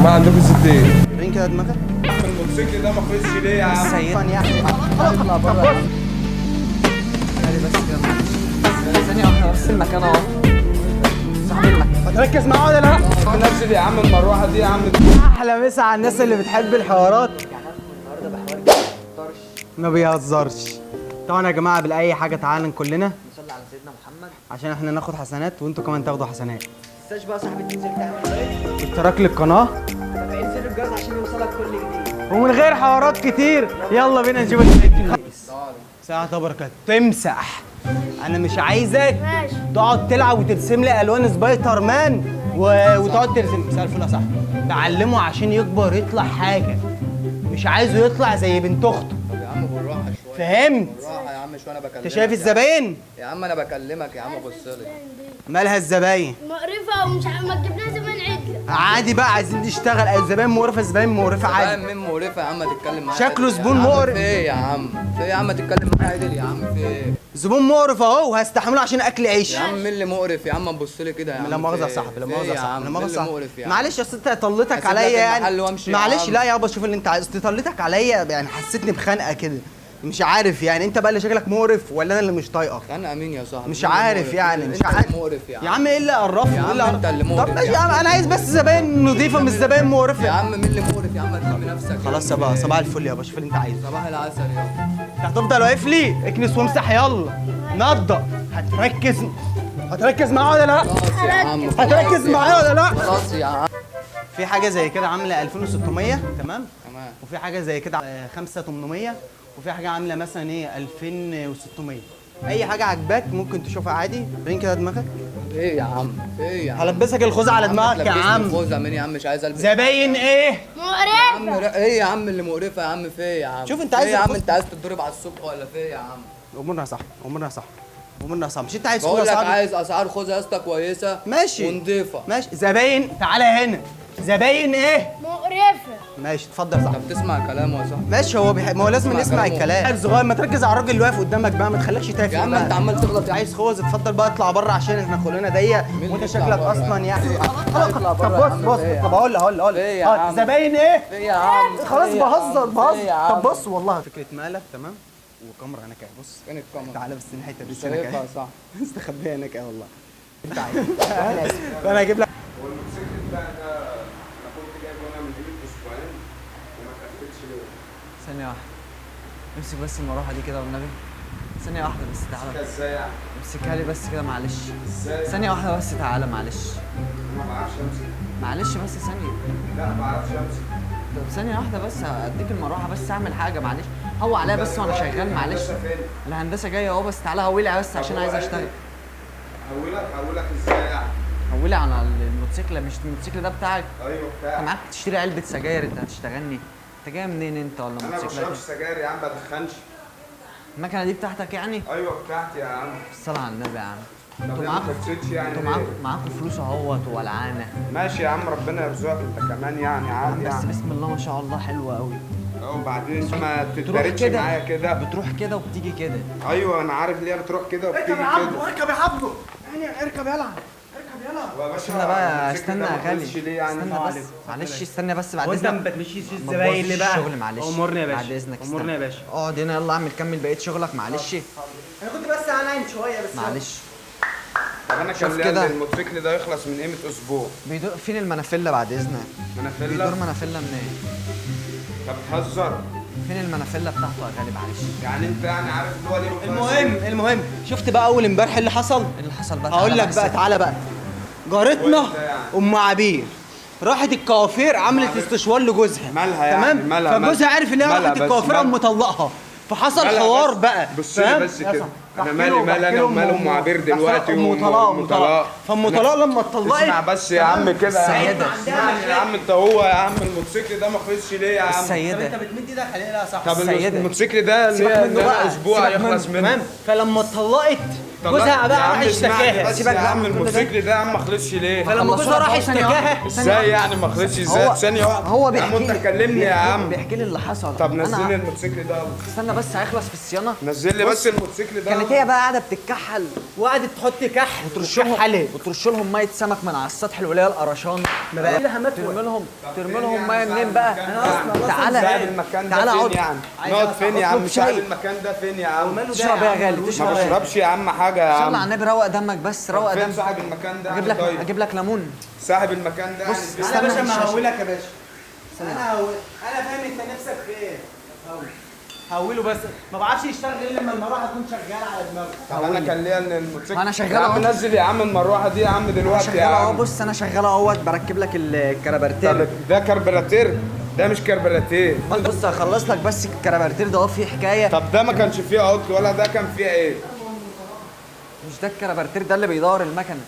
ما عندكم ستين. فين كده دماغك؟ الموتوسيكل ده ما خلصش ليه يا عم؟ السيد يعني اطلع بره. بس كده ثانية واحدة بس المكان اهو. صاحب المكان هتركز معاه ولا لا؟ نفس يا عم المروحه دي يا عم. احلى مسا على الناس اللي بتحب الحوارات. النهارده بحوار ما بيهزرش. طبعا يا جماعه بالاي حاجه تعالى كلنا نصلي على سيدنا محمد عشان احنا ناخد حسنات وانتوا كمان تاخدوا حسنات. ما تنساش بقى يا صاحبي تنزل تعمل لايك اشتراك للقناه وتفعيل زر الجرس عشان يوصلك كل جديد. ومن غير حوارات كتير يلا بينا نشوف ساعة بركات تمسح. انا مش عايزك تقعد تلعب وترسم لي الوان سبايدر مان وتقعد ترسم. مساء الفل يا صاحبي. تعلمه عشان يكبر يطلع حاجه، مش عايزه يطلع زي بنت اخته. طب يا عم بالراحه شويه. فهمت؟ بالراحه يا عم شويه انا بكلمك. انت شايف الزباين؟ يا عم انا بكلمك يا عم بص لي. مالها الزباين؟ مقرفة ومش ما تجيبلها زمان عدلة. عادي بقى عايزين نشتغل. الزباين مقرفه، الزباين مقرفه فاهم عادي. مين مقرفه يا عم تتكلم معايا؟ شكله عدل. زبون يا عم مقرف. في ايه يا عم؟ في ايه يا عم تتكلم معايا عدل يا عم في ايه؟ زبون مقرف اهو وهستحمله عشان اكل عيش. يا عم مين اللي مقرف يا عم بص لي كده يا عم. لا مؤاخذة يا في صاحبي، لا في مؤاخذة إيه يا صاحبي، لا مين مؤاخذة اللي يا صاحبي. مقرف يا عم؟ معلش اصل انت طلتك هسيب عليا لك يعني. المحل وامشي يا معلش عم. لا يابا شوف اللي انت عايز. طلتك عليا يعني حسيتني بخنقه كده. مش عارف يعني انت بقى اللي شكلك مقرف ولا انا اللي مش طايقك؟ انا امين يا صاحبي. مش مين اللي عارف مقرف؟ يعني انت مش عارف. اللي مقرف يا عم. يا عم ايه اللي قرفني؟ يا ايه اللي عم انت اللي مقرف طب ماشي يا يا عم انا عايز بس زباين نظيفه مش زباين يا مقرفه. عم مين اللي مقرف يا عم ترمي نفسك. خلاص يا بقى صباح الفل يابا شوف اللي انت عايزه. صباح العسل يابا. انت هتفضل واقف لي اكنس وامسح يلا نضف. هتركز معايا ولا لا؟ خلاص يا عم. هتركز معايا ولا لا؟ خلاص يا عم. في حاجه زي كده عامله 2600 تمام؟ تمام. وفي حاجه زي كده 5800 وفي حاجه عامله مثلا ايه 2600. اي حاجه عجباك ممكن تشوفها عادي. فين كده دماغك؟ ايه يا عم؟ ايه يا عم؟ هلبسك الخوذه على دماغك يا عم. خوذه مين يا عم مش عايز البس. زباين ايه؟ يا عم مقرفة. ايه يا عم اللي مقرفه يا عم في ايه يا عم؟ شوف انت عايز ايه يا عم الخوذة. انت عايز تتضرب على الصبح ولا في ايه يا عم؟ امورنا صح امورنا صح امورنا صح. مش انت عايز بقول خوذه لك صعبه؟ عايز اسعار خوذه يا اسطى كويسه ماشي ونضيفه. ماشي. زباين تعالى هنا. زباين ايه؟ مقرفة. ماشي اتفضل يا صاحبي. انت بتسمع كلامه يا صاحبي؟ ماشي هو ما هو لازم اسمع نسمع كلامه. الكلام. الصغير ما تركز على الراجل اللي واقف قدامك بقى، ما تخليكش تافه يا عم بقى. انت عمال تغلط يا عم. عايز خوذه اتفضل بقى اطلع بره عشان احنا خلقنا ضيق مين وانت اللي يطلع شكلك بره اصلا يا يعني. اطلع طب بره يا بص عم. بص ايه يا طب هقول ايه يا عم؟ زباين ايه؟ ايه يا عم؟ خلاص ايه يا عم؟ بهزر ايه يا عم؟ طب بص والله فكره مقلب تمام وكاميرا هناك اهي. بص فين الكاميرا؟ تعالى بس الحته دي شايفها هناك يا اهي. صاحبي. مستخبيه هناك اهي والله. انت عايز فانا هجيب لك. هو الموتوسيكل بقى ده انا كنت جايبه هنا من قيمه اسبوعين وما اتقفلتش ليه؟ ثانية واحدة امسك بس المروحة دي كده والنبي. ثانية واحدة بس تعالى. ازاي يعني؟ امسكها لي بس كده معلش. ازاي؟ ثانية واحدة بس تعالى معلش. ما بعرفش امسك. معلش بس ثانية. لا ما بعرفش امسك. طب ثانية واحدة بس اديك المروحة بس اعمل حاجة معلش. هو عليا بس وانا شغال معلش. الهندسة فين؟ الهندسة جاية اهو بس تعالى هولي بس عشان عايز اشتغل. هقولك ازاي يعني؟ هولي على الموتوسيكل. مش الموتوسيكل ده بتاعك؟ ايوه انت بتاعي. معاك تشتري علبة سجاير انت هتشتغلني. انت جاي منين انت ولا انا ما موتوسيكلات؟ بشربش سجاير يا عم ما بدخنش. المكنة دي بتاعتك يعني؟ ايوه بتاعتي يا عم. الصلاة على النبي يا عم. طب انتوا ليه ما معاكم تفسدش يعني انتوا ليه؟ معاكم فلوس اهوت وولعانة. ماشي يا عم ربنا يرزقك انت كمان يعني عادي بس يعني. بسم الله ما شاء الله حلوة قوي. وبعدين انت ما بتروح تتبردش كده معايا كده. بتروح كده وبتيجي كده. ايوه انا عارف ليه بتروح كده وبتيجي كده. اركب يا عبده يعني اركب يلا اركب يلا. يا باشا استنى بقى الموتوسيكل استنى ده يا ما غالي. خلصش ليه يعني؟ استنى بس معلش استنى بس بعد وانت ما اذنك. بتمشيش ما الزباين اللي تبوظش بقى. الشغل معلش. امورنا يا باشا بعد اذنك امورنا يا استنى. باشا. اقعد هنا يلا اعمل كمل بقيه شغلك معلش. انا كنت بس هنام شويه بس. معلش. طب انا شوف كان كده. لازم الموتوسيكل ده يخلص من قيمه اسبوع. بيدور فين المنافله بعد اذنك؟ منافله؟ بيدور منافله منين؟ انت بتهزر؟ فين المنافله بتاعته يا غالي معلش؟ يعني انت يعني عارف اللي هو ليه المهم شفت بقى اول امبارح اللي حصل؟ ايه اللي حصل بقى؟ هقول تعالى لك بس. بقى تعالى بقى. جارتنا وانت يعني؟ ام عبير راحت الكوافير عملت استشوار لجوزها. مالها يعني؟ تمام؟ مالها؟ فجوزها عارف ان هي مالها راحت بس؟ الكوافير قام مالها؟ مطلقها. فحصل مالها حوار بس؟ بقى. بص لي فاهم؟ بس يا كده. صاحبي، انا بحكي له- مالي مال بحكي انا له ومال ام عبير دلوقتي ام طلاق ام طلاق. فام طلاق لما اتطلقت اسمع بس يا عم كده. السيدة. اسمعني يا عم انت هو يا عم الموتوسيكل ده ما خلصش ليه يا عم؟ طب السيده. انت بتمد ايدك عليه لا يا صاحبي؟ طب السيدة. الموتوسيكل ده سيبك ليه منه بقى. اسبوع سيبك يخلص منه. منه. تمام؟ فلما اتطلقت جوزها بقى راح يشتكاها. سيبك يا عم الموتوسيكل ده يا عم ما خلصش ليه؟ فلما جوزها راح يشتكاها ازاي يعني ما خلصش ازاي؟ ثانية واحدة هو يا عم بيحكي انت كلمني يا عم. بيحكي لي اللي حصل. طب نزل لي أنا الموتوسيكل ده. استنى بس هيخلص في الصيانه. نزل لي بس الموتوسيكل ده. كانت هي بقى قاعده بتتكحل وقعدت تحط كحل وترش لهم ميه سمك من على السطح الوليه القرشان. ترمي لهم ميه منين بقى؟ تعالى صاحب المكان ده تعالى فين اقعد. يعني؟ نقعد فين يا عم؟ اطلب صاحب شاي. المكان ده فين يا عم؟ تشرب ايه يا غالي؟ ما تشرب ايه؟ بشربش يا عم حاجة يا صلي عم. على النبي روق دمك بس روق فين دمك. صاحب المكان ده؟ اجيب يعني لك طيب اجيب لك ليمون. صاحب المكان ده يعني بص، فين؟ انا يا باشا مش ما هقولك يا باشا. انا فاهم انت نفسك في ايه. هقوله بس ما بعرفش يشتغل الا لما المروحه تكون شغاله على دماغه. طب انا كان ليا ان الموتوسيكل أنا شغال يا عم أهو. نزل يا عم المروحة دي يا عم دلوقتي يا شغاله اهو. عم. بص انا شغاله اهوت بركب لك الكربرتير. ده كربراتير ده مش كربراتير. بص هخلص لك بس الكربرتير ده اهو فيه حكايه. طب ده ما كانش فيه عطل ولا ده كان فيه ايه؟ مش ده الكربرتير ده اللي بيدور المكنه.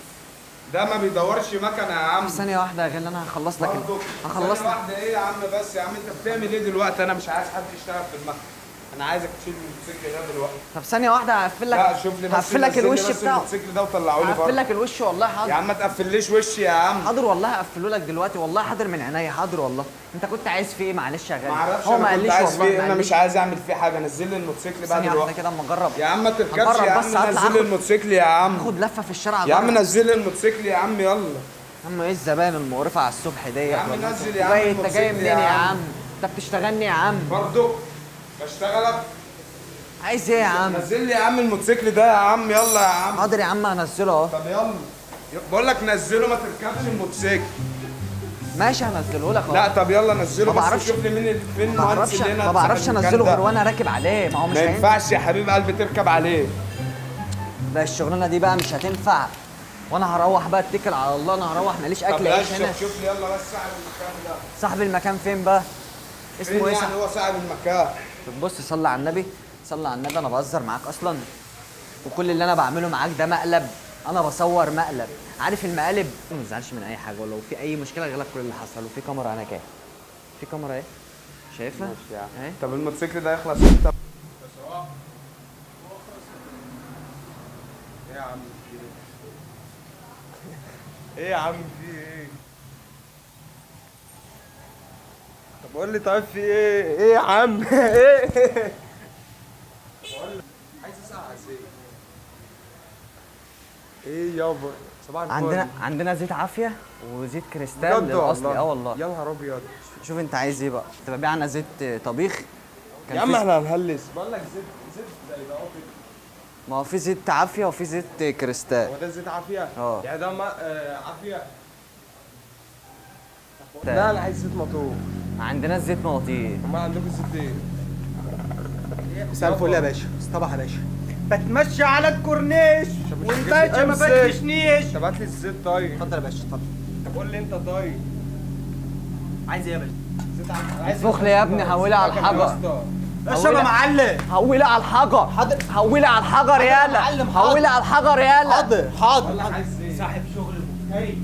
ده ما بيدورش مكنه يا عم. ثانيه واحده يا غالي انا هخلص لك برضه هخلص ثانية لك. واحدة ايه يا عم بس يا عم انت بتعمل ايه دلوقتي؟ انا مش عايز حد يشتغل في المكنه. انا عايزك تشيل الموتوسيكل ده دلوقتي. طب ثانيه واحده هقفل لك. لا شوف لي بس هقفل لك نزل لي الوش بس بتاعه. الموتوسيكل ده وطلعه لي هقفل بره. لك الوش والله يا حاضر. عم ما تقفليش وشي يا عم. حاضر والله هقفله لك دلوقتي والله حاضر من عينيا حاضر والله. انت كنت عايز فيه ايه معلش يا غالي؟ ما اعرفش هو ما انا كنت قاليش عايز والله فيه ما انا قاليش. مش عايز اعمل فيه حاجه. نزل لي الموتوسيكل بقى ثانيه واحده دلوقتي. كده اما اجرب. يا عم ما تركبش هجرب يا بس عم. هطلع نزل لي الموتوسيكل يا عم. اخد لفه في الشارع يا عم أجرب. نزل لي الموتوسيكل يا عم يلا. يا عم ايه الزباين المقرفه على الصبح ديت؟ يا عم والله. نزل يا عم انت جاي الموتوسيكل منين يا يا عم؟ عم؟ انت بتشتغلني يا عم؟ برضه بشتغلك. عايز ايه يا عم؟ نزل لي يا عم الموتوسيكل ده يا عم يلا يا عم. حاضر يا عم هنزله اهو. طب يلا بقول لك نزله ما تركبش الموتوسيكل. ماشي هنزله لك اهو. لا طب يلا نزله ما بس بعرفش. شوف لي مين فين ما المهندس بعرفش اللي هنا ما بعرفش صاحب المكان انزله ده. غير وانا راكب عليه. ما هو مش ما هينفع. ينفعش يا حبيب قلبي تركب عليه. لا الشغلانه دي بقى مش هتنفع. وانا هروح بقى اتكل على الله. انا هروح ماليش طب اكل عيش اشرف هنا. شوف لي يلا بس صاحب المكان ده. صاحب المكان فين بقى؟ فين اسمه ايه؟ يعني هو صاحب المكان؟ طب بص صلي على النبي. صلي على النبي. انا بهزر معاك اصلا. وكل اللي انا بعمله معاك ده مقلب. انا بصور مقلب. عارف المقالب؟ ما تزعلش من اي حاجه. ولو في اي مشكله غير لك كل اللي حصل. وفي كاميرا هناك اهي. في كاميرا اهي. شايفها؟ اهي. طب الموتوسيكل ده يخلص امتى؟ ايه يا عم في ايه؟ ايه يا عم في ايه؟ طب قول لي طيب في ايه؟ ايه يا عم؟ ايه؟ بقول لك عايز اسال زيت. ايه يابا؟ صباح الفل. عندنا زيت عافيه وزيت كريستال بجد الاصلي. والله؟ اه والله. يا نهار ابيض. شوف انت عايز ايه بقى. تبقى بيعنا زيت طبيخ. كان يا عم في- احنا هنهلس. بقول لك زيت زي ده اهو كده. ما هو في زيت عافيه وفي زيت كريستال. هو ده زيت عافيه؟ اه. يعني ده عافيه. لا انا عايز زيت مطروح. عندنا زيت مواتير. امال عندكم زيت ايه؟ مساء الفل يا باشا. صباح يا باشا. بتمشى على الكورنيش مش والباشا ما هتجيب لي بتفشنيش. طب هات لي الزيت طيب. اتفضل يا باشا اتفضل. طب قول لي انت طيب. عايز ايه يا باشا؟ زيت عايز اطبخ لي يا ابني هولي على الحجر. اشرب يا معلم. هولي على الحجر. حاضر. هولي على الحجر يالا. معلم، حاضر. هولي على الحجر يالا. حاضر حاضر. بقول لك عايز ايه؟ صاحب شغل مفتري.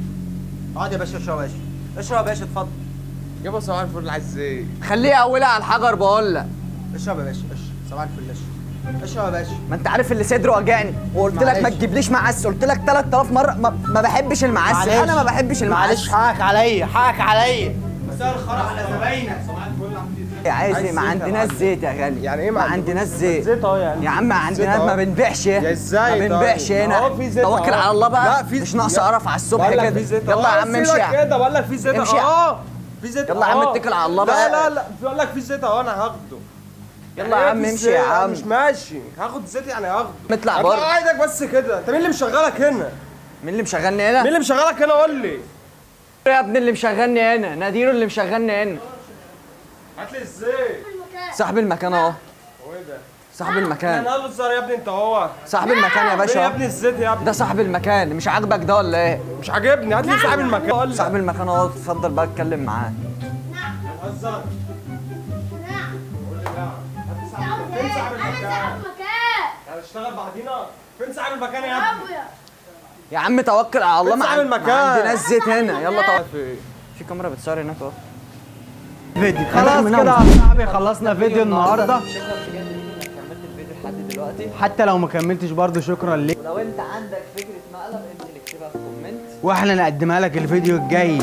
اقعد يا باشا اشرب يا باشا. اشرب يا باشا اتفضل. يابا صباح الفل عايز ايه؟ خليه هولي على الحجر بقول لك. اشرب يا باشا اشرب. صباح الفل اشرب. اشرب يا باشا. ما انت عارف اللي صدره وجعني وقلت لك ما معلش. تجيبليش معس. قلت لك 3000 مره ما بحبش المعس. معلش. انا ما بحبش المعس. معلش حقك عليا حقك عليا. مساء الخير على زباينك. صباح الفل عايز ايه؟ عايز ما زيت يا عندناش معلم. زيت يا غالي. يعني ايه ما عندناش زيت؟ زيت اهو يعني. يا عم ما عندناش أهو. ما بنبيعش. يا ازاي ما بنبيعش طيب؟ هنا. أهو في زيت توكل أهو. على الله بقى. لا في مش ناقص قرف على الصبح بقول لك كده. في زيت يلا يا عم امشي يا عم. كده بقول لك في زيت امشي. اهو. في زيت يلا يا عم اتكل على الله بقى. لا بقول لك في زيت اهو انا هاخده. يلا يا عم امشي يا عم. مش ماشي هاخد زيت يعني هاخده. اطلع اطلع بره. عايزك بس كده. انت مين اللي مشغلك هنا؟ مين اللي مشغلني هنا؟ مين اللي مشغلك هنا قول لي. يا ابني اللي مشغلني هنا ناديرو اللي مشغلني هنا. هات لي الزيت. صاحب المكان اهو. هو ايه ده؟ صاحب المكان. انا بهزر يا ابني انت هو. صاحب المكان يا فين باشا يا اهو. ابني الزيت يا ابني؟ ده صاحب المكان. مش عاجبك ده ولا ايه؟ مش عاجبني. هات لي صاحب المكان قول لي. صاحب المكان اهو. اتفضل بقى اتكلم معاه. بهزر. نعم. قول لي لا. هات لي صاحب عاوز فين ايه؟ صاحب انا المكان؟ صاحب مكان. هنشتغل بعدينا. فين صاحب المكان يا ابني؟ ابويا. يا عم توكل على الله. فين صاحب ما المكان؟ عندناش زيت هنا. يلا توكل. في في كاميرا بتصور هناك اهو. فيديو خلاص كده يا صاحبي. خلصنا فيديو النهارده. لحد دلوقتي. حتى لو ما كملتش برضه شكرا ليك، ولو انت عندك فكره مقلب انزل اكتبها في كومنت واحنا نقدمها لك الفيديو الجاي.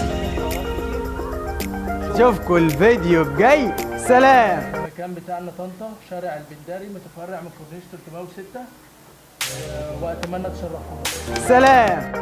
اشوفكم الفيديو الجاي، سلام. المكان بتاعنا طنطا، شارع البنداري، متفرع من كورنيش 306. واتمنى تشرفونا. سلام.